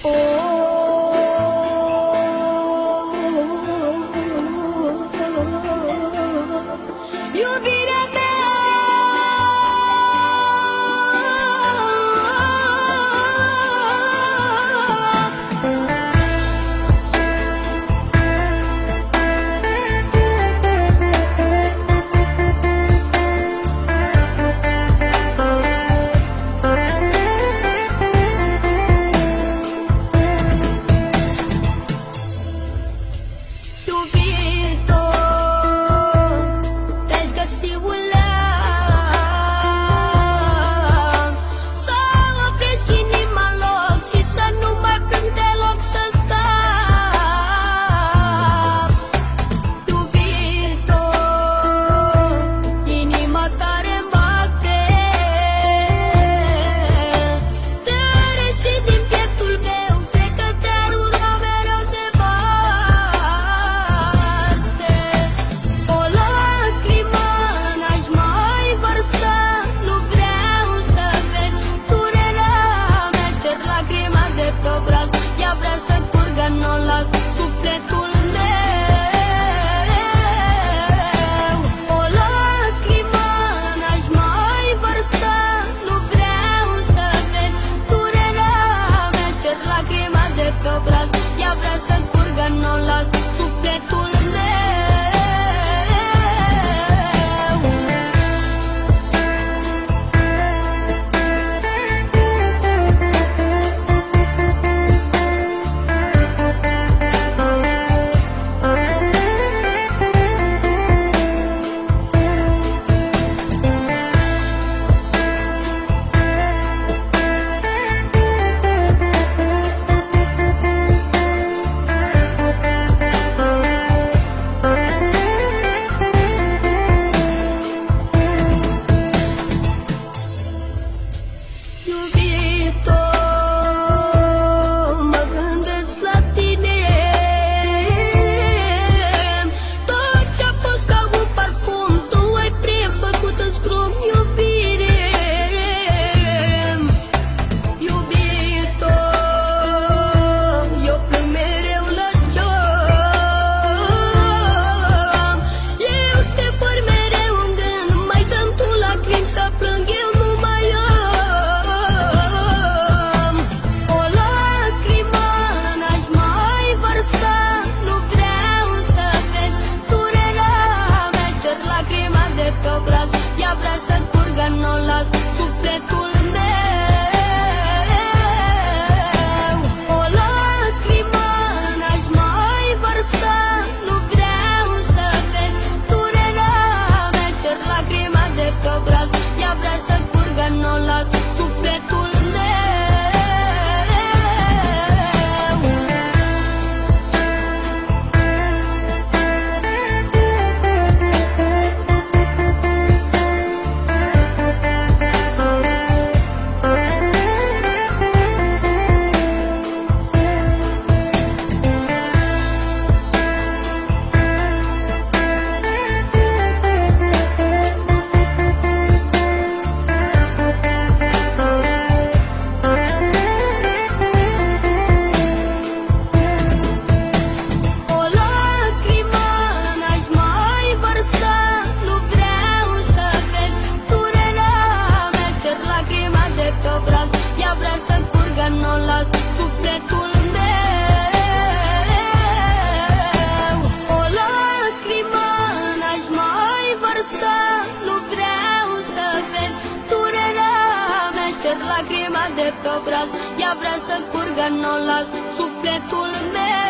Iubirea mea, ea vrea să curgă, n-o las sufletul meu. O lacrimă n-aș mai vărsa, nu vreau să vezi durerea mea. Șterg lacrima de pe obraz, ea vrea să curgă, n-o las sufletul meu. Ea vrea să curgă, n-o las sufletul meu. O lacrimă n-aș mai vărsa, nu vreau să vezi durerea mea. Șterg lacrima de pe obraz, ea vrea să curgă, n-o las sufletul meu. Ea vrea să curgă, n-o las sufletul meu. O lacrimă n-aș mai vărsa, nu vreau să vezi durerea mea. Șterg lacrima de pe obraz, ea vrea să curgă, n-o las sufletul meu.